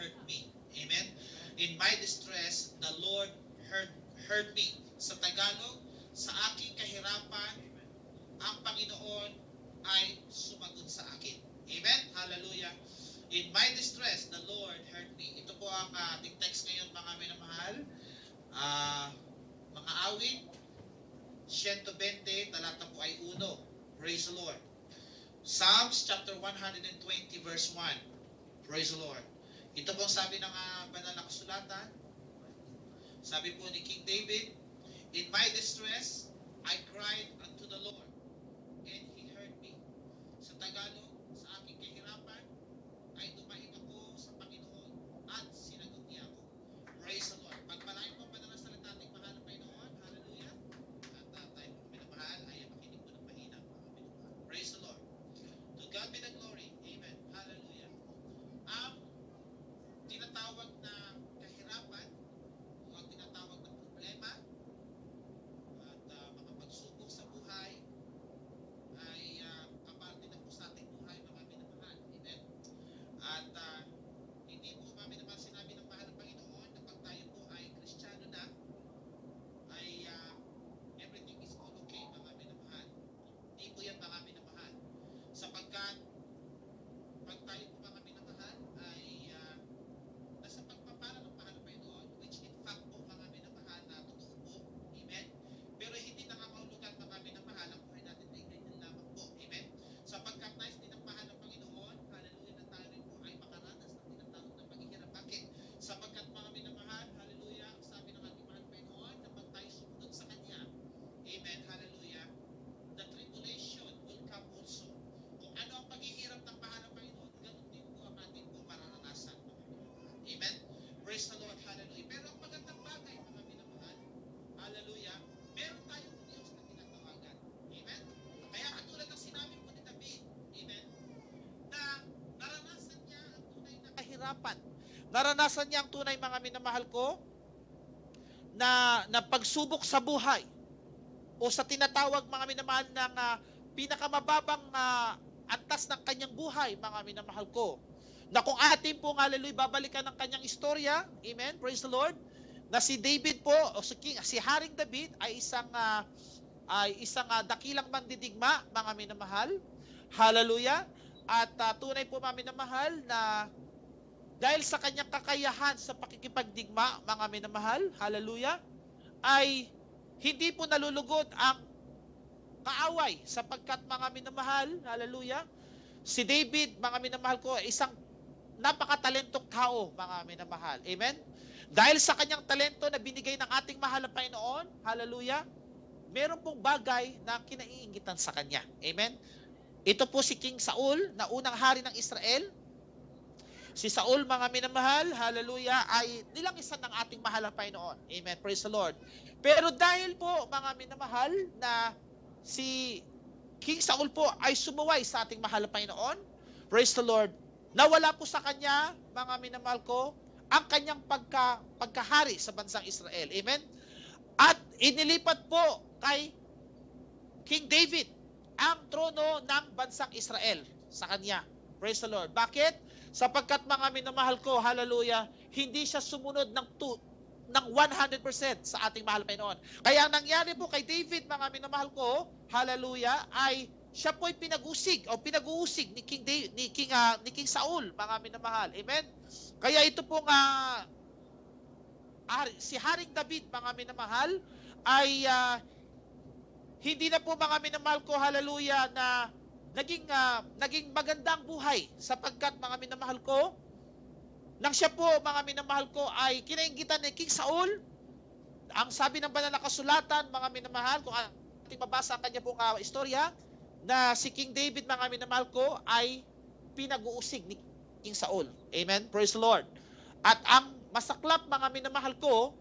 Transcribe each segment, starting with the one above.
heard me. Amen? In my distress, the Lord heard me. Sa Tagalog, sa aking kahirapan, ang Panginoon ay sumagot sa akin. Amen? Hallelujah. In my distress, the Lord heard me. Ito po ang ating text ngayon, mga minamahal. Mga awit, 120, talata po ay 1. Praise the Lord. Psalms chapter 120 verse 1. Praise the Lord. Ito po ang sabi ng banal na kasulatan. Sabi po ni King David, in my distress, I cried unto the Lord, and He heard me. Sa Tagalog, sa aking kahirapan, ay dumaing ako sa Panginoon, at sinagot niya ako. Praise the Lord. Pagpalain po pa na salita ating mahal na Panginoon. Hallelujah. At tayo po minamahal ay makinig po ng mahina. Praise the Lord. To God be the glory. Amen. Hallelujah. Ang tinatawag na kahirapan o ang tinatawag na problema at mga pagsubok sa buhay ay kaparte na po sa ating buhay, mga minamahal. Amen. At hindi po mga minamahal sinabi ng mahal ng Panginoon na pag tayo po ay Kristiyano na ay everything is all okay, mga minamahal. Hindi po yan, mga minamahal. Sapagkat pag tayo po mga minamahal ay nasa pagpapala ng mahal ng Panginoon, which in fact po mga minamahal na totoo po. Amen. Pero hindi nakakaulugan mga minamahal ang buhay natin ay ganyan lamang po. Amen. Sapagkat nais din ang mahal ng Panginoon, hallelujah, na tayo rin po ay makaranas ng tinatawag na paghihirap. Bakit? Sapagkat mga minamahal, hallelujah, ang sabi ng ating mahal ng Panginoon, na pag tayo sumunod sa Kanya, amen, hallelujah, the tribulation will come also. Kung ano ang paghihirap ng mahal ng Panginoon, ganun din po ang ating po mararanasan, mga minamahal. Amen? Praise the Lord, hallelujah. Pero ang magandang bagay, mga minamahal, hallelujah, meron tayong Diyos na tinatawagan. Amen? Kaya katulad ng sinabi po ni David, amen, na naranasan niya ang tunay na kahirapan. Naranasan niya ang tunay, mga minamahal ko, na pagsubok sa buhay o sa tinatawag, mga minamahal, ng pinakamababang antas ng kanyang buhay, mga minamahal ko, na kung atin po, hallelujah, babalikan ng kanyang istorya, amen, praise the Lord, na si David po, o si Haring David ay isang dakilang mandidigma, mga minamahal, hallelujah, at tunay po, mga minamahal, na dahil sa kanyang kakayahan sa pakikipagdigma, mga minamahal, hallelujah, ay hindi po nalulugod ang kaaway, sapagkat, mga minamahal, hallelujah, si David, mga minamahal ko, ay isang napakatalentong tao, mga minamahal. Amen? Dahil sa kanyang talento na binigay ng ating mahal na Panginoon, hallelujah, meron pong bagay na kinaiingitan sa kanya. Amen? Ito po si King Saul, na unang hari ng Israel. Si Saul, mga minamahal, hallelujah, ay nilangisan ng ating mahal na Panginoon. Amen? Praise the Lord. Pero dahil po, mga minamahal, na si King Saul po ay sumuway sa ating mahal na Panginoon, praise the Lord, nawala po sa kanya, mga minamahal ko, ang kanyang pagkahari sa bansang Israel. Amen? At inilipat po kay King David ang trono ng bansang Israel sa kanya. Praise the Lord. Bakit? Sapagkat, mga minamahal ko, hallelujah, hindi siya sumunod ng 100% sa ating mahal na Panginoon. Kaya ang nangyari po kay David, mga minamahal ko, hallelujah, ay siya po ay pinag-uusig ni King Saul, mga minamahal. Amen? Kaya ito po si Haring David, mga minamahal, ay hindi na po, mga minamahal ko, hallelujah, na naging magandang buhay, sapagkat, mga minamahal ko, nang siya po, mga minamahal ko, ay kinainggitan ni King Saul, ang sabi ng banal na kasulatan, mga minamahal, kung ating mabasa ang kanya pong istorya, na si King David, mga minamahal ko, ay pinag-uusig ni King Saul. Amen? Praise the Lord. At ang masaklap, mga minamahal ko,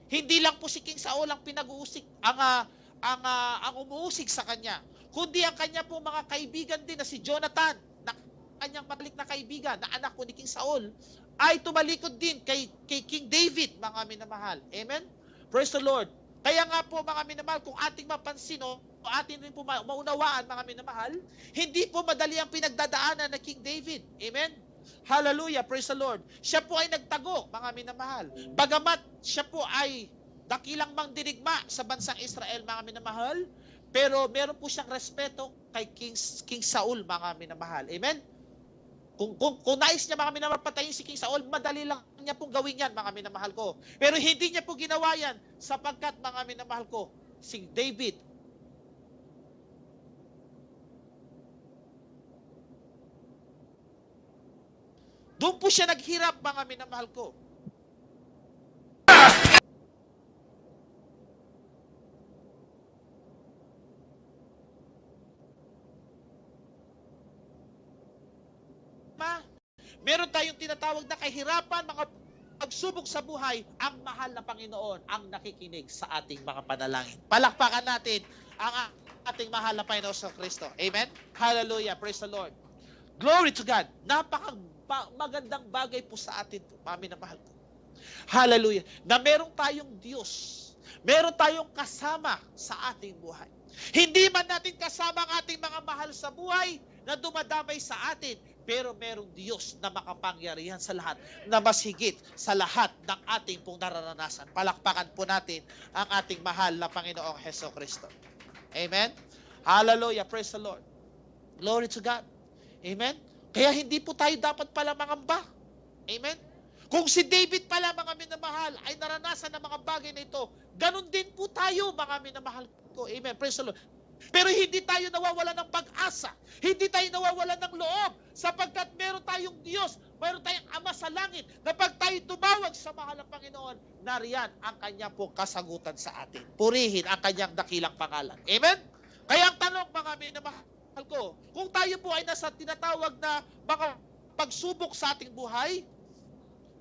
hindi lang po si King Saul ang pinag-uusig, ang umuusig sa kanya, kundi ang kanya po mga kaibigan din na si Jonathan, na kanyang mabalik na kaibigan, na anak po ni King Saul, ay tumalikod din kay King David, mga minamahal. Amen? Praise the Lord. Kaya nga po, mga minamahal, kung ating mapansin, o atin rin po maunawaan, mga minamahal, hindi po madali ang pinagdadaanan ng King David. Amen? Hallelujah, praise the Lord. Siya po ay nagtago, mga minamahal. Bagamat siya po ay dakilang mangdirigma sa bansang Israel, mga minamahal, pero meron po siyang respeto kay King Saul, mga minamahal. Amen? Kung nais niya, mga minamahal, patayin si King Saul, madali lang niya pong gawin yan, mga minamahal ko. Pero hindi niya po ginawa yan sapagkat, mga minamahal ko, si David, doon po siya naghirap, mga minamahal ko. Meron tayong tinatawag na kahirapan, mga pagsubok sa buhay, ang mahal na Panginoon ang nakikinig sa ating mga panalangin. Palakpakan natin ang ating mahal na Panginoon sa Kristo. Amen? Hallelujah. Praise the Lord. Glory to God. Magandang bagay po sa atin po, mami na mahal ko. Hallelujah. Na meron tayong Diyos. Meron tayong kasama sa ating buhay. Hindi man natin kasama ang ating mga mahal sa buhay na dumadamay sa atin, pero merong Diyos na makapangyarihan sa lahat, na mas higit sa lahat ng ating pong nararanasan. Palakpakan po natin ang ating mahal na Panginoong Hesus Kristo. Amen? Hallelujah. Praise the Lord. Glory to God. Amen? Kaya hindi po tayo dapat pala mangamba. Amen? Kung si David pala, mga minamahal, ay naranasan ng mga bagay na ito, ganun din po tayo, mga minamahal ko. Amen? Praise the Lord. Pero hindi tayo nawawala ng pag-asa. Hindi tayo nawawala ng loob. Sapagkat meron tayong Diyos, meron tayong Ama sa langit, na pag tayo tumawag sa mahal ng Panginoon, nariyan ang kanya po kasagutan sa atin. Purihin ang kanyang dakilang pangalan. Amen? Kaya ang tanong, mga minamahal ko, kung tayo po ay nasa tinatawag na mga pagsubok sa ating buhay,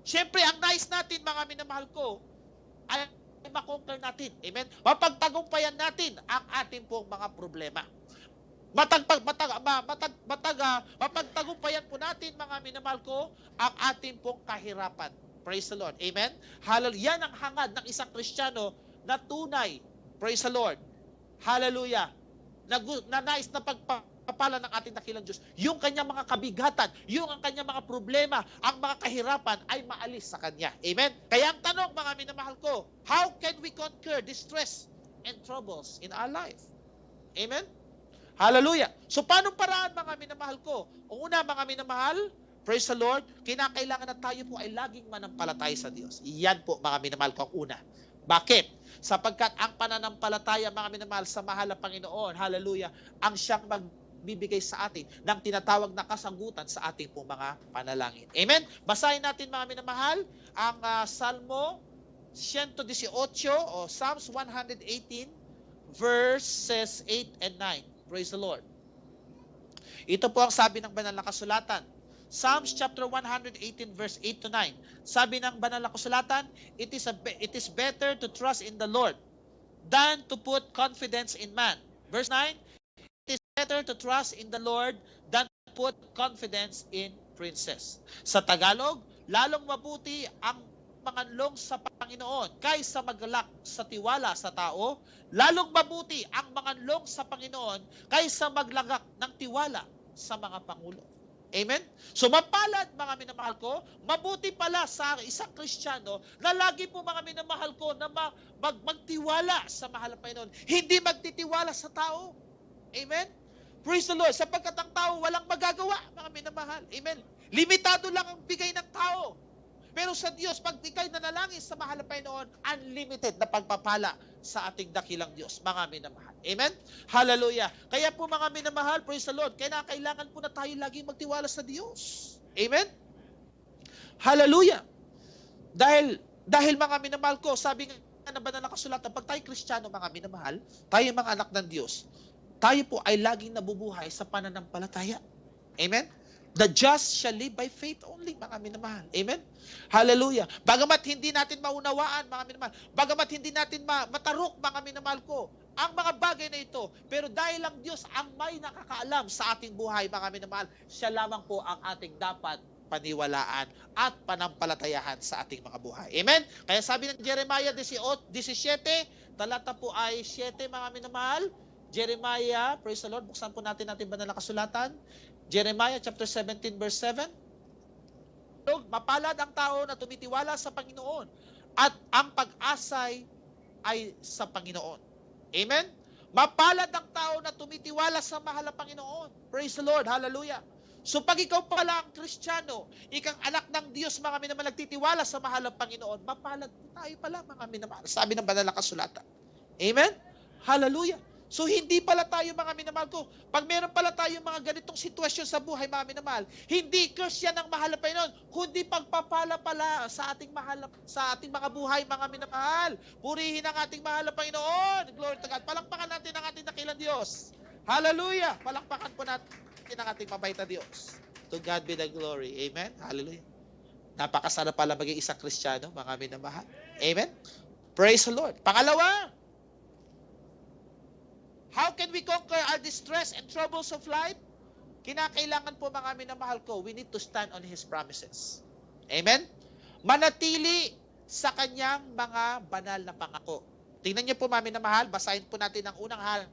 syempre, ang nais natin, mga minamahal ko, ay makonquer natin. Amen? Mapagtagumpayan natin ang ating pong mga problema. Mapagtagumpayan po natin, mga minamahal ko, ang ating pong kahirapan. Praise the Lord. Amen? Hallelujah. Yan ang hangad ng isang Kristiyano na tunay. Praise the Lord. Hallelujah. Na nais na pagpapala ng ating dakilang Diyos. Yung kanyang mga kabigatan, yung ang kanyang mga problema, ang mga kahirapan ay maalis sa kanya. Amen? Kaya ang tanong, mga minamahal ko, how can we conquer distress and troubles in our life? Amen? Hallelujah. So, paano paraan, mga minamahal ko? Una, mga minamahal, praise the Lord, kinakailangan na tayo po ay laging manampalataya sa Diyos. Iyan po, mga minamahal ko, ang una. Bakit? Sapagkat ang pananampalataya, mga minamahal, sa mahal na Panginoon, hallelujah, ang siyang magbibigay sa atin ng tinatawag na kasagutan sa ating pong mga panalangin. Amen? Basahin natin, mga minamahal, ang Salmo 118 o Psalms 118 verses 8 and 9. Praise the Lord. Ito po ang sabi ng banal na kasulatan. Psalms chapter 118 verse 8 to 9. Sabi ng banal na kasulatan, it is better to trust in the Lord than to put confidence in man. Verse 9, it is better to trust in the Lord than to put confidence in princes. Sa Tagalog, lalong mabuti ang manganlong sa Panginoon kaysa maglak sa tiwala sa tao. Lalong mabuti ang manganlong sa Panginoon kaysa maglagak ng tiwala sa mga pangulo. Amen? So mapalad, mga minamahal ko, mabuti pala sa isang Kristiyano na lagi po, mga minamahal ko, na magtiwala sa mahal na Panginoon. Hindi magtitiwala sa tao. Amen? Praise the Lord. Sapagkat ang tao walang magagawa, mga minamahal. Amen? Limitado lang ang bigay ng tao. Pero sa Diyos, pag ikay nanalangin sa mahal na Panginoon, unlimited na pagpapala sa ating dakilang Diyos, mga minamahal. Amen? Hallelujah. Kaya po, mga minamahal, praise the Lord, kailangan po na tayo laging magtiwala sa Diyos. Amen? Hallelujah. Dahil mga minamahal ko, sabi nga na banal na kasulatan, pag tayo Kristiyano, mga minamahal, tayo mga anak ng Diyos, tayo po ay laging nabubuhay sa pananampalataya. Amen? The just shall live by faith only, mga minamahal. Amen? Hallelujah. Bagamat hindi natin maunawaan, mga minamahal, bagamat hindi natin matarok, mga minamahal ko, ang mga bagay na ito, pero dahil ang Diyos ang may nakakaalam sa ating buhay, mga minamahal, siya lamang po ang ating dapat paniwalaan at panampalatayahan sa ating mga buhay. Amen? Kaya sabi ng Jeremiah 17, talata po ay 7, mga minamahal. Jeremiah, praise the Lord, buksan po natin banal na kasulatan. Jeremiah chapter 17 verse 7. Mapalad ang tao na tumitiwala sa Panginoon at ang pag-asay ay sa Panginoon. Amen? Mapalad ang tao na tumitiwala sa mahal na Panginoon. Praise the Lord. Hallelujah. So pag ikaw pala ang Kristiyano, ikang anak ng Diyos, mga minamahal, nagtitiwala sa mahal ng Panginoon, mapalad tayo pala, mga minamahal. Sabi ng banal na kasulatan. Amen? Hallelujah. So hindi pala tayo, mga minamahal ko, pag meron pala tayo mga ganitong sitwasyon sa buhay, mga minamahal, hindi curse yan ang mahal na Panginoon, kundi pagpapala pala sa ating mga buhay, mga minamahal. Purihin ang ating mahal na Panginoon. Glory to God. Palakpakan natin ang ating dakilang Diyos. Hallelujah. Palakpakan po natin ang ating mabait na Diyos. To God be the glory. Amen. Hallelujah. Napakasarap pala maging isang Kristiyano, mga minamahal. Amen. Praise the Lord. Pangalawa, how can we conquer our distress and troubles of life? Kinakailangan po, mga minamahal ko, we need to stand on His promises. Amen? Manatili sa kanyang mga banal na pangako. Tingnan niyo po, mga minamahal, basahin po natin ang unang hari,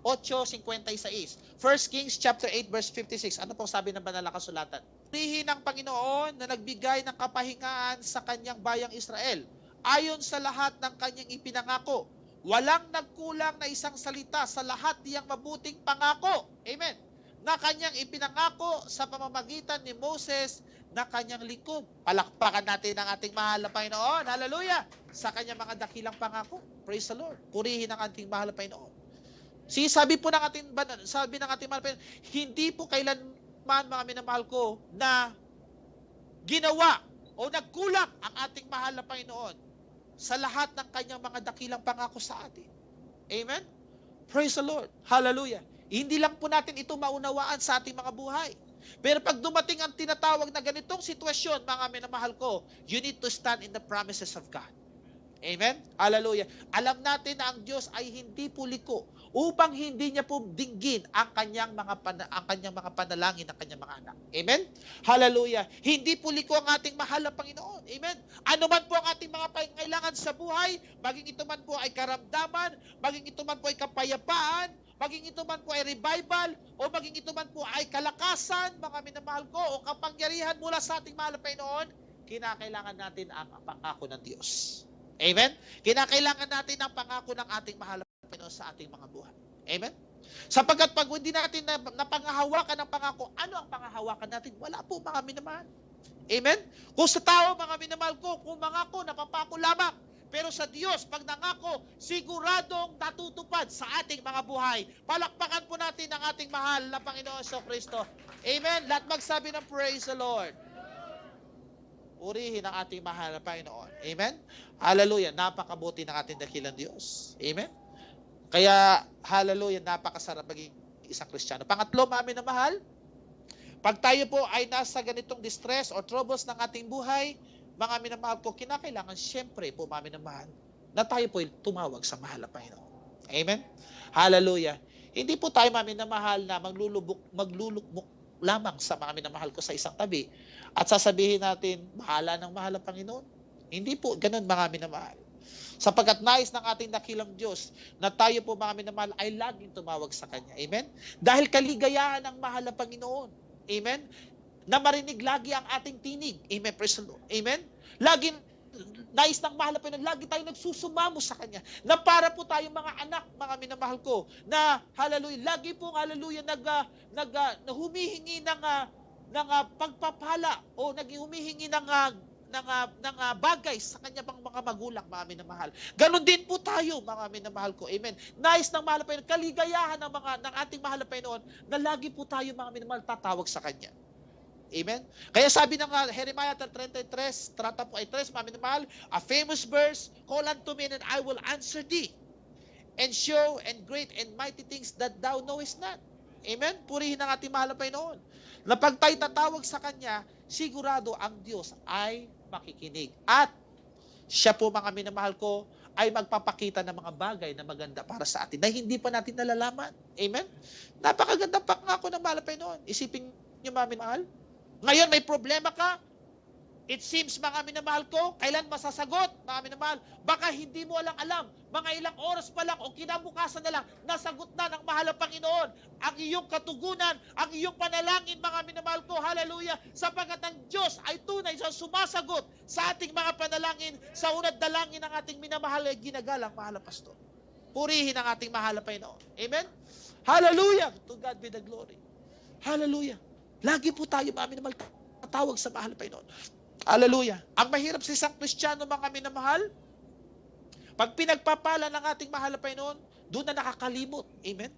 8:56. 1 Kings chapter 8 verse 56. Ano pong sabi ng banal na kasulatan? Purihin ng Panginoon na nagbigay ng kapahingaan sa kanyang bayang Israel ayon sa lahat ng kanyang ipinangako. Walang nagkulang na isang salita sa lahat niyang mabuting pangako. Amen. Na kanyang ipinangako sa pamamagitan ni Moses na kanyang lingkod. Palakpakan natin ang ating mahal na Panginoon. Hallelujah. Sa kanyang mga dakilang pangako. Praise the Lord. Purihin ang ating mahal na Panginoon. Sabi ng ating mahal na Panginoon, hindi po kailanman, mga minamahal ko, na ginawa o nagkulang ang ating mahal na Panginoon sa lahat ng kanyang mga dakilang pangako sa atin. Amen? Praise the Lord. Hallelujah. Hindi lang po natin ito maunawaan sa ating mga buhay. Pero pag dumating ang tinatawag na ganitong sitwasyon, mga minamahal ko, you need to stand in the promises of God. Amen? Hallelujah. Alam natin na ang Diyos ay hindi po liko upang hindi niya po dinggin ang kanyang mga panalangin ng kanyang mga anak. Amen? Hallelujah. Hindi po liko ang ating mahal na Panginoon. Amen? Ano man po ang ating mga pangangailangan sa buhay, maging ito man po ay karamdaman, maging ito man po ay kapayapaan, maging ito man po ay revival, o maging ito man po ay kalakasan, mga minamahal ko, o kapangyarihan mula sa ating mahal na Panginoon, kinakailangan natin ang pangako ng Diyos. Amen? Kinakailangan natin ang pangako ng ating mahal na Panginoon sa ating mga buhay. Amen? Sapagkat pag hindi natin napangahawakan ng pangako, ano ang pangahawakan natin? Wala po, mga minamahal. Amen? Kung sa tao, mga minamahal ko, kung mangako, napapako lamang. Pero sa Diyos, pag nangako, siguradong natutupad sa ating mga buhay. Palakpakan po natin ang ating mahal na Panginoon sa Kristo. Amen? Lahat magsabi ng praise the Lord. Purihin ang ating mahal na Panginoon. Amen? Hallelujah. Napakabuti ng ating dakilang Diyos. Amen? Kaya, hallelujah, napakasarap maging isang Kristiyano. Pangatlo, mami na mahal, pag tayo po ay nasa ganitong distress or troubles ng ating buhay, mga minamahal ko, kinakailangan siyempre po, mami na mahal, na tayo po ay tumawag sa mahal na Panginoon. Amen? Hallelujah. Hindi po tayo, mami na mahal, na maglulukmok lamang sa mga minamahal ko sa isang tabi at sasabihin natin, bahala ng mahal ang Panginoon. Hindi po, ganun mga minamahal. Sapagkat nais ng ating dakilang Diyos na tayo po, mga minamahal, ay laging tumawag sa Kanya. Amen? Dahil kaligayahan ng mahal ang Panginoon. Amen? Na marinig lagi ang ating tinig. Amen? Praise the Lord. Amen? Laging nais ng mahal na Panginoon, lagi tayo nagsusumamo sa Kanya. Na para po tayong mga anak, mga minamahal ko, na hallelujah, lagi pong hallelujah, humihingi ng pagpapala o humihingi ng bagay sa kanya pang mga magulang, mga minamahal. Ganon din po tayo, mga minamahal ko. Amen. Nais ng mahal na Panginoon, kaligayahan ng ating mahal na Panginoon, na lagi po tayo, mga minamahal, tatawag sa Kanya. Amen? Kaya sabi ng Jeremiah 33, trata po ay 3, mga minamahal, a famous verse, call unto me and I will answer thee, and show and great and mighty things that thou knowest not. Amen? Purihin ang ating mahal na Panginoon. Na pag tayo tatawag sa Kanya, sigurado ang Diyos ay makikinig. At siya po, mga minamahal ko, ay magpapakita ng mga bagay na maganda para sa atin na hindi pa natin nalalaman. Amen? Napakagandang pangako ng mahal na Panginoon. Isipin niyo, mga minamahal, ngayon may problema ka, It seems, mga minamahal ko, kailan masasagot, mga minamahal? Baka hindi mo alam, mga ilang oras pa lang o kinabukasan na lang, nasagot na ng mahal na Panginoon ang iyong katugunan, ang iyong panalangin, mga minamahal ko, hallelujah, sapagkat ang Diyos ay tunay siyang sumasagot sa ating mga panalangin, sa unad dalangin ng ating minamahal ay ginagalang mahal na pastor. Purihin ang ating mahal na Panginoon. Amen? Hallelujah! To God be the glory. Hallelujah! Lagi po tayo, mga minamahal, tatawag sa mahal na Panginoon. Hallelujah. Ang mahirap sa isang Kristiyano, mga minamahal, pag pinagpapala ng ating mahal na Panginoon, doon na nakakalimot. Amen?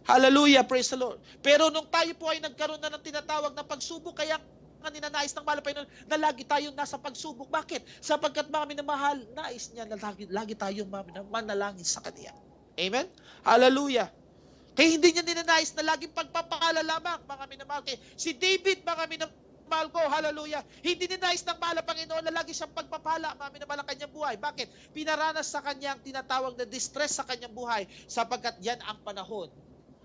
Hallelujah. Praise the Lord. Pero nung tayo po ay nagkaroon na ng tinatawag na pagsubok, kaya nga ninanais ng mahal na Panginoon na lagi tayong nasa pagsubok. Bakit? Sapagkat, mga minamahal, nais niya na lagi tayong manalangin sa Kanya. Amen? Hallelujah. Kaya hindi niya ninanais na laging pagpapakala lamang, mga minamahal. Kaya si David, mga minamahal ko, hallelujah, hindi ninais ng mahal na Panginoon na lagi siyang pagpapala, mga minamahal, ang kanyang buhay. Bakit? Pinaranas sa kanyang tinatawag na distress sa kanyang buhay, sapagkat yan ang panahon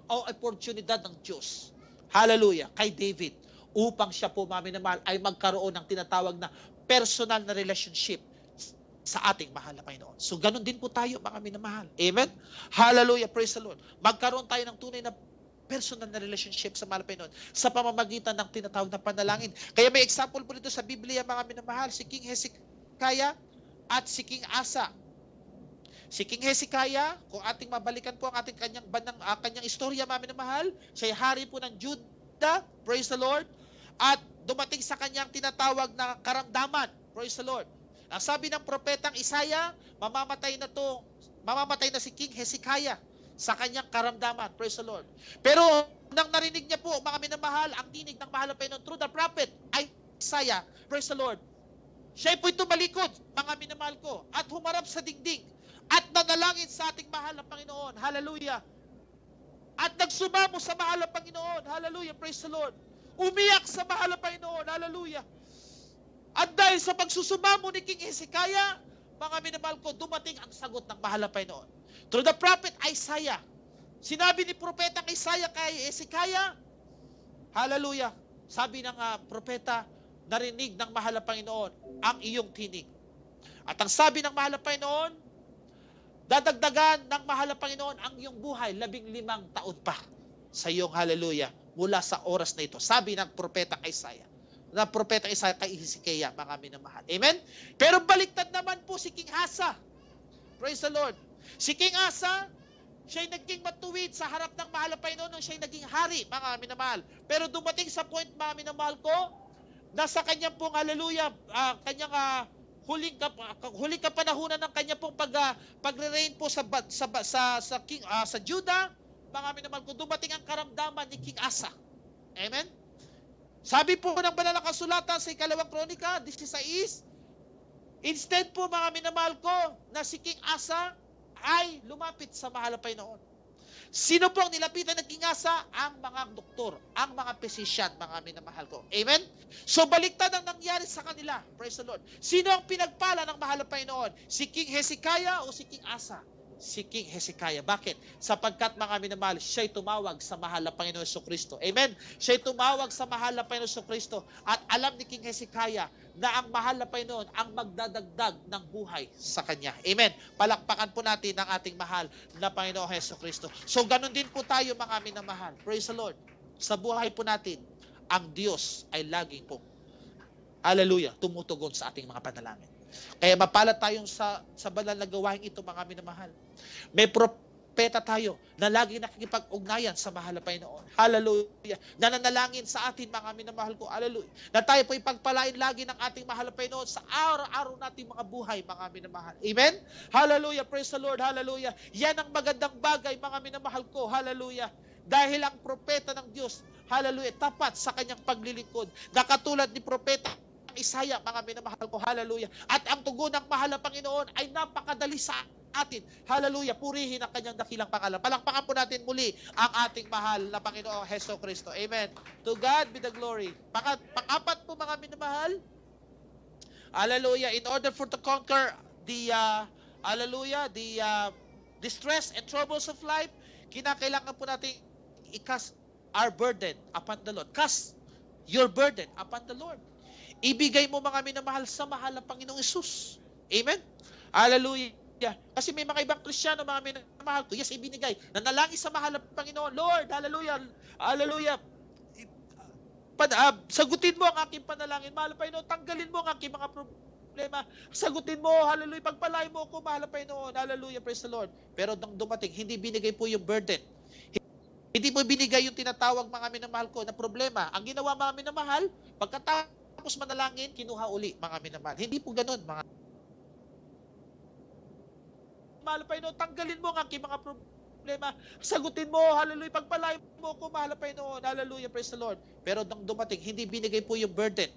o oportunidad ng Diyos. Hallelujah. Kay David, upang siya po, mga minamahal, ay magkaroon ng tinatawag na personal na relationship sa ating mahal na Panginoon. So, ganun din po tayo, mga minamahal. Amen? Hallelujah. Praise the Lord. Magkaroon tayo ng tunay na personal na relationship sa mahal na Panginoon sa pamamagitan ng tinatawag na panalangin. Kaya may example po dito sa Biblia, mga minamahal, si King Hezekiah at si King Asa. Si King Hezekiah, kung ating mabalikan po ang ating kanyang istorya, mga minamahal, siya ay hari po ng Judah, praise the Lord, at dumating sa kanyang tinatawag na karamdaman, praise the Lord. Ang sabi ng propetang Isaiah, mamamatay na si King Hezekiah sa kanyang karamdaman. Praise the Lord. Pero nang narinig niya po, mga minamahal, ang tinig ng mahal na Panginoon through the prophet Isaiah, praise the Lord, siya po'y tumalikod, mga minamahal ko, at humarap sa dingding at nanalangin sa ating mahal na Panginoon. Hallelujah. At nagsumamo sa mahal na Panginoon. Hallelujah. Praise the Lord. Umiyak sa mahal na Panginoon. Hallelujah. At dahil sa pagsusumamo ni King Hezekiah, mga minamahal ko, dumating ang sagot ng mahal na Panginoon. Through the prophet Isaiah, sinabi ni propetang Isaiah kay Hezekiah, hallelujah, sabi ng propeta, narinig ng mahal na Panginoon ang iyong tinig. At ang sabi ng mahal na Panginoon, dadagdagan ng mahal na Panginoon ang iyong buhay 15 taon pa sa iyong hallelujah mula sa oras na ito. Sabi ng propetang Isaiah. Na propetang Isaiah kay Hezekiah, mga minamahal. Amen? Pero baliktad naman po si King Asa. Praise the Lord. Si King Asa, siya'y naging matuwid sa harap ng mahal na Panginoon nung siya'y naging hari, mga minamahal. Pero dumating sa point, mga minamahal ko, na sa kanyang pong hallelujah, kanyang huling kapanahunan ng kanyang pong pagre-reign po sa Judah, mga minamahal ko, dumating ang karamdaman ni King Asa. Amen? Sabi po ng banal na kasulatan sa 2 Kronika 16, instead po, mga minamahal ko, na si King Asa ay lumapit sa mahal na Panginoon. Sino po ang nilapitan ng King Asa? Ang mga doktor, ang mga physician, mga minamahal ko. Amen? So, baliktad ang nangyari sa kanila. Praise the Lord. Sino ang pinagpala ng mahal na Panginoon? Si King Hezekiah o si King Asa? Si King Hezekiah. Bakit? Sapagkat, mga minamahal, siya'y tumawag sa mahal na Panginoon Jesucristo. Amen? Siya'y tumawag sa mahal na Panginoon Jesucristo. At alam ni King Hezekiah na ang mahal na Panginoon ang magdadagdag ng buhay sa kanya. Amen? Palakpakan po natin ang ating mahal na Panginoon Jesucristo. So, ganun din po tayo, mga minamahal. Praise the Lord. Sa buhay po natin, ang Diyos ay laging po, hallelujah, tumutugon sa ating mga panalangin. Kaya mapalad tayong sa banal na gawain ito, mga minamahal. May propeta tayo na lagi nakikipag-ugnayan sa mahal na Panginoon. Hallelujah. Nananalangin sa atin, mga minamahal ko. Hallelujah. Na tayo po ipagpalain lagi ng ating mahal na Panginoon sa araw-araw nating mga buhay, mga minamahal. Amen? Hallelujah. Praise the Lord. Hallelujah. Yan ang magandang bagay, mga minamahal ko. Hallelujah. Dahil ang propeta ng Diyos, hallelujah, tapat sa kanyang paglilingkod. Nakatulad ni propeta Isaiah, mga minamahal ko, hallelujah. At ang tugon ng mahal na Panginoon ay napakadali sa atin. Hallelujah. Purihin ang kanyang dakilang pangalan. Palakpakan po natin muli ang ating mahal na Panginoon Jesucristo. Amen. To God be the glory. Pang-apat po, mga minamahal, hallelujah, in order for to conquer the distress and troubles of life, kinakailangan po natin i-cast our burden upon the Lord. Cast your burden upon the Lord. ibigay mo mga minamahal sa mahal na Panginoong Hesus. Amen? Hallelujah. Kasi may mga ibang Kristiyano, mga minamahal ko, yes, ibinigay. Nanalangin sa mahal na Panginoon, Lord, hallelujah, hallelujah. Sagutin mo ang aking panalangin, mahal na Panginoon, tanggalin mo ang aking mga problema, sagutin mo, hallelujah, pagpalain mo ako, mahal na Panginoon, hallelujah, praise the Lord. Pero nang dumating, hindi binigay po yung burden. Hindi po binigay yung tinatawag mga minamahal ko na problema. Ang ginawa mga minamahal, pagkatapos manalangin, kinuha uli mga minamahal. Hindi po ganun, mga mahal na Panginoon, tanggalin mo ang aking mga problema, sagutin mo, hallelujah, pagpalain mo ako, mahal na Panginoon, hallelujah, praise the Lord. Pero nang dumating, hindi binigay po yung burden.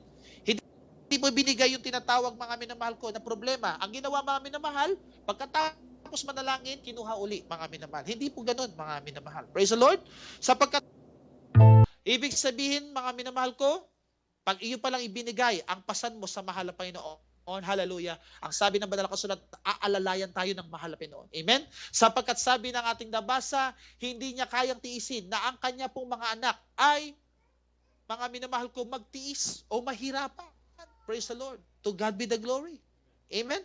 Hindi po binigay yung tinatawag mga minamahal ko na problema. Ang ginawa mga minamahal, pagkatapos manalangin, kinuha uli mga minamahal. Hindi po ganun mga minamahal. Praise the Lord. Sapagkat, ibig sabihin mga minamahal ko, pag iyo palang ibinigay ang pasan mo sa mahal na Panginoon, hallelujah, ang sabi ng banal na kasulat, aalalayan tayo ng mahal na Panginoon. Amen? Sapagkat sabi ng ating nabasa, hindi niya kayang tiisin na ang kanya pong mga anak ay, mga minamahal ko, magtiis o mahirapan. Praise the Lord. To God be the glory. Amen?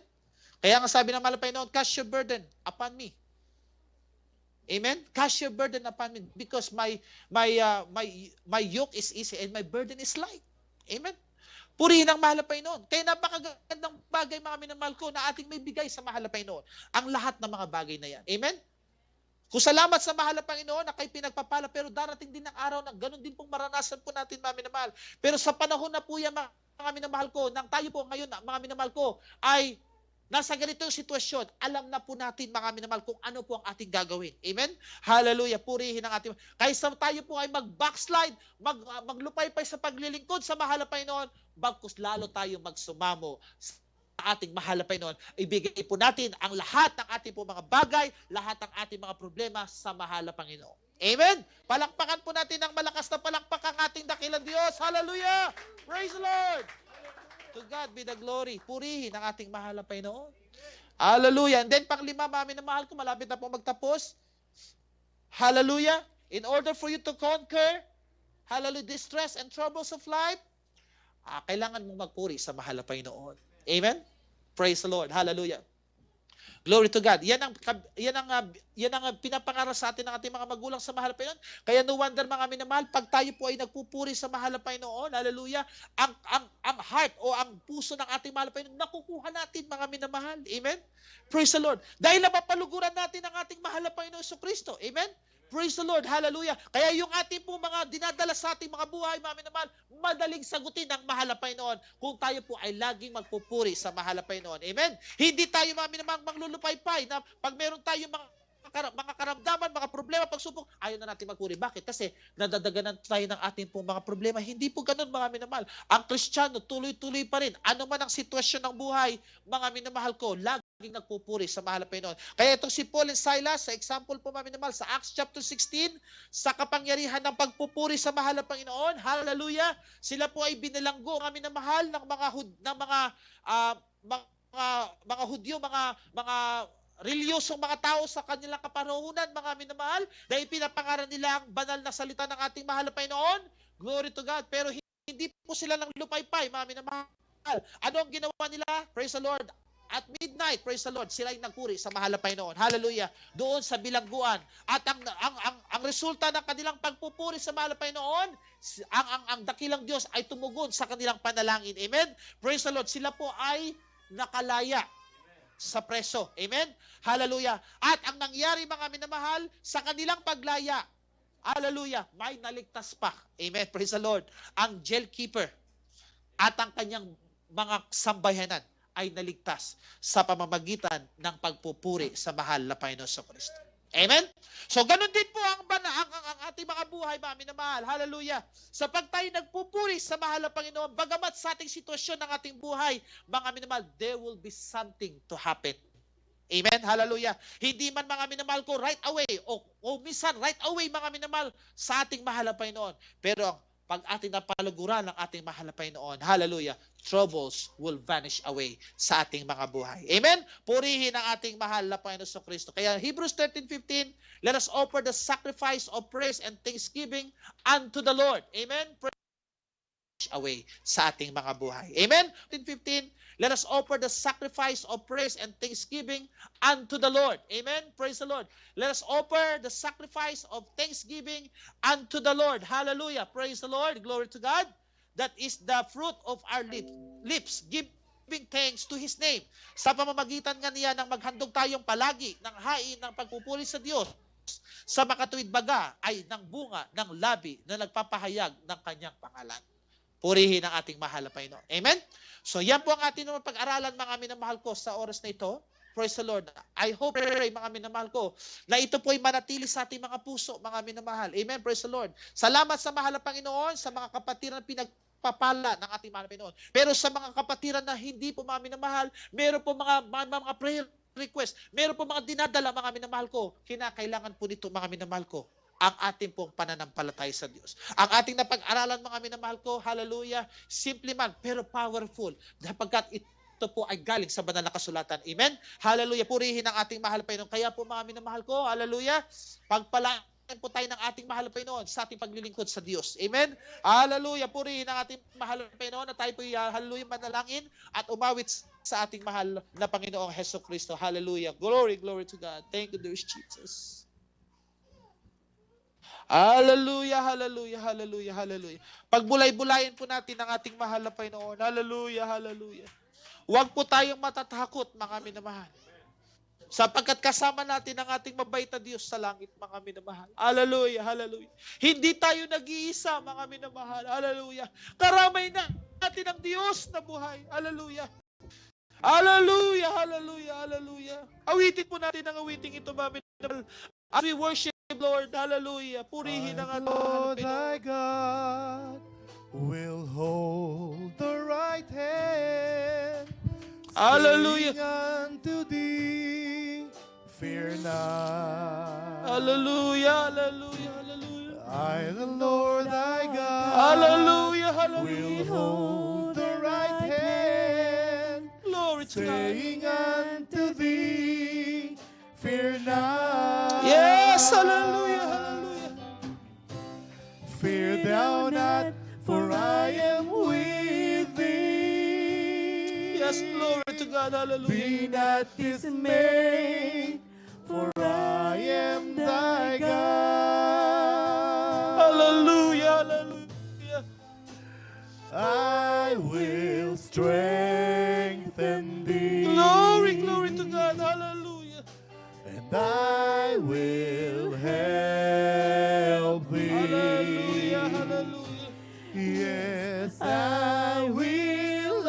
Kaya nga sabi ng mahal na Panginoon, cast your burden upon me. Amen? Cast your burden upon me because my yoke is easy and my burden is light. Amen? Purihin ang mahal na Panginoon. Kaya napakagandang bagay mga minamahal ko na ating may bigay sa mahal na Panginoon. Ang lahat ng mga bagay na yan. Amen? Kung salamat sa mahal na Panginoon na kay pinagpapala, pero darating din ang araw na ganun din pong maranasan po natin mga minamahal. Pero sa panahon na po yan mga minamahal ko, nang tayo po ngayon mga minamahal ko ay nasa ganitong sitwasyon, alam na po natin mga minamahal kung ano po ang ating gagawin. Amen? Hallelujah. Purihin ang ating. Kaysa tayo po ay mag-backslide, maglupay-pay sa paglilingkod sa mahal na Panginoon, bagkus lalo tayo magsumamo sa ating mahal na Panginoon. Ibigay po natin ang lahat ng ating po mga bagay, lahat ng ating mga problema sa mahal na Panginoon. Amen? Palakpakan po natin ng malakas na palakpak ang ating dakilang Diyos. Hallelujah! Praise the Lord! To God be the glory. Purihin ang ating mahal na Panginoon. Hallelujah. And then panglima, mga minamahal ko, malapit na po magtapos. Hallelujah. In order for you to conquer, hallelujah, distress and troubles of life, kailangan mong magpuri sa mahal na Panginoon. Amen? Praise the Lord. Hallelujah. Glory to God. Yan ang pinapangaral sa atin ng ating mga magulang sa mahal na Panginoon. Kaya no wonder mga minamahal, pag tayo po ay nagpupuri sa mahal na Panginoon, hallelujah, ang heart o ang puso ng ating mahal na Panginoon, nakukuha natin mga minamahal. Amen? Praise the Lord. Dahil na mapaluguran natin ang ating mahal na Panginoon Kristo. Amen? Praise the Lord. Hallelujah. Kaya yung ating po mga dinadala sa ating mga buhay, mga minamahal, madaling sagutin ng mahal na Panginoon kung tayo po ay laging magpupuri sa mahal na Panginoon. Amen? Hindi tayo mga minamahal manglulupay-pay na pag meron tayong mga karamdaman, mga problema, pagsubok, ayaw na natin magpuri. Bakit? Kasi nadadaganan tayo ng ating pong mga problema. Hindi po ganun mga minamahal. Ang Kristiyano, tuloy-tuloy pa rin. Ano man ang sitwasyon ng buhay, mga minamahal ko, laging nagpupuri sa mahal na Panginoon. Kaya itong si Paul and Silas, sa example po mga minamahal, sa Acts chapter 16, sa kapangyarihan ng pagpupuri sa mahal na Panginoon, hallelujah, sila po ay binalanggo, mga minamahal, ng mga Hudyo, mga reliyosong mga tao sa kanilang kaparuhunan, mga minamahal, dahil pinapangaral nila ang banal na salita ng ating mahal na Panginoon. Glory to God. Pero hindi po sila nang lupay-pay, mga minamahal. Ano ang ginawa nila? Praise the Lord. At midnight, praise the Lord, sila ay nagpuri sa mahal na Panginoon. Hallelujah. Doon sa bilangguan. At ang resulta ng kanilang pagpupuri sa mahal na Panginoon, ang dakilang Diyos ay tumugon sa kanilang panalangin. Amen? Praise the Lord. Sila po ay nakalaya sa preso. Amen? Hallelujah. At ang nangyari mga minamahal, sa kanilang paglaya, hallelujah, may naligtas pa. Amen? Praise the Lord. Ang jail keeper at ang kanyang mga sambayanan ay naligtas sa pamamagitan ng pagpupuri sa mahal na Panginoon sa Kristo. Amen? So, ganun din po ang ating mga buhay, mga minamahal. Hallelujah. Sa pag tayo nagpupuri sa mahal na Panginoon, bagamat sa ating sitwasyon ng ating buhay, mga minamahal, there will be something to happen. Amen? Hallelujah. Hindi man mga minamahal ko right away o minsan right away mga minamahal sa ating mahal na Panginoon. Pero pag ating napaluguran ng ating mahal na Panginoon, hallelujah, troubles will vanish away sa ating mga buhay. Amen? Purihin ang ating mahal na Panginoon sa Kristo. Kaya Hebrews 13:15, let us offer the sacrifice of praise and thanksgiving unto the Lord. Amen? away sa ating mga buhay. Amen? 15, let us offer the sacrifice of praise and thanksgiving unto the Lord. Amen? Praise the Lord. Let us offer the sacrifice of thanksgiving unto the Lord. Hallelujah. Praise the Lord. Glory to God. That is the fruit of our lips. Giving thanks to His name. Sa pamamagitan nga niya ng maghandog tayong palagi ng hain ng pagpupuri sa Diyos, sa makatuwid baga ay ng bunga ng labi na nagpapahayag ng kanyang pangalan. Purihin ang ating mahal na Panginoon. Amen? So yan po ang ating naman pag-aralan, mga minamahal ko, sa oras na ito. Praise the Lord. I hope, mga minamahal ko, na ito po ay manatili sa ating mga puso, mga minamahal. Amen? Praise the Lord. Salamat sa mahal na Panginoon, sa mga kapatiran na pinagpapala ng ating mahal na Panginoon. Pero sa mga kapatiran na hindi po, mga minamahal, meron po mga prayer request, meron po mga dinadala, mga minamahal ko. Kinakailangan po nito, mga minamahal ko, ang ating pong pananampalataya sa Diyos. Ang ating napag-aralan, mga minamahal ko, hallelujah, simple man, pero powerful, sapagkat ito po ay galing sa banal na kasulatan. Amen? Hallelujah, purihin ang ating mahal na Panginoon. Kaya po, mga minamahal ko, hallelujah, pagpalaan po tayo ng ating mahal na Panginoon sa ating paglilingkod sa Diyos. Amen? Hallelujah, purihin ang ating mahal na Panginoon na tayo po, hallelujah, manalangin at umawit sa ating mahal na Panginoong Hesus Kristo. Hallelujah. Glory, glory to God. Thank you, dear Jesus. Hallelujah, hallelujah, hallelujah, hallelujah. Pagbulay-bulayin po natin ang ating mahal na Panginoon. Hallelujah, hallelujah. Huwag po tayong matatakot, mga minamahal. Sapagkat kasama natin ang ating mabait na Diyos sa langit, mga minamahal. Hallelujah, hallelujah. Hindi tayo nag-iisa, mga minamahal. Hallelujah. Karamay na natin ang Diyos na buhay. Hallelujah. Hallelujah, hallelujah, hallelujah. Awitin po natin ang awiting ito, mga minamahal. As we worship, Lord, hallelujah. Purihin ang ating mahal na thy Panginoon. God will hold the right hand. Hallelujah. Saying unto thee, fear not. Hallelujah, hallelujah, hallelujah. I, the Lord thy God, Hallelujah, will hallelujah. hold the right hand. Glory to God. Saying unto thee, fear not. Yes, hallelujah, hallelujah. Fear thou not, for I am with thee. Yes, glory to God, hallelujah. Be not dismayed, for I am thy God. Hallelujah, hallelujah. I will strengthen thee. Glory, glory to God, hallelujah. And I will help thee. Hallelujah, hallelujah. Yes, I will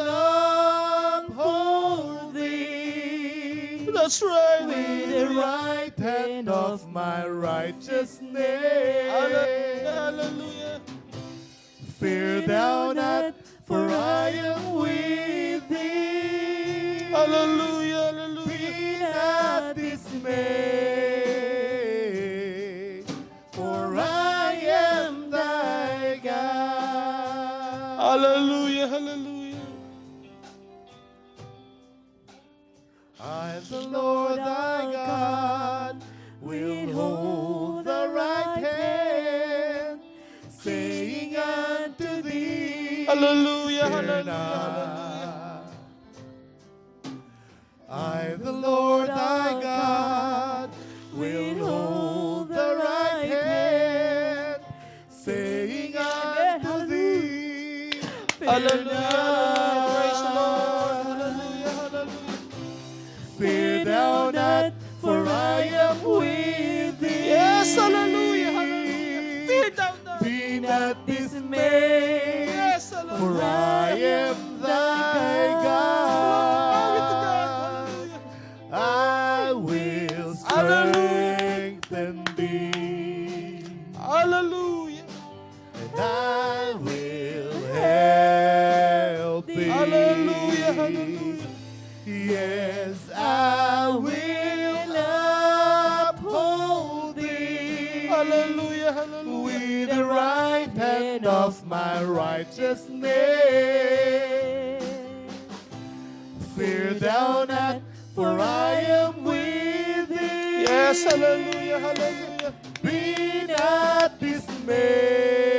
uphold thee That's right. with the right hand of my righteousness. Hallelujah, hallelujah. Fear thou not, for I am with thee. Hallelujah, hallelujah. Be not dismayed, for I am thy God. Hallelujah, hallelujah. I, the Lord thy God, will hold the right hand, saying unto thee, Hallelujah, fear hallelujah, not. I, the Lord thy God, will hold the right hand, saying unto thee, fear hallelujah. Praise the Lord. not. Hallelujah, hallelujah. Fear thou not, for I am with thee. Yes, hallelujah, hallelujah. Fear thou not. Be not dismayed, Yes, hallelujah. for I am thy Glory to God, God. hallelujah. I will strengthen thee, Hallelujah. and I will help thee. Hallelujah, hallelujah. Yes, I will uphold thee Hallelujah, hallelujah. with the right hand of my righteousness. Fear thou not, for I am with thee. Yes, hallelujah, hallelujah. Be not dismayed,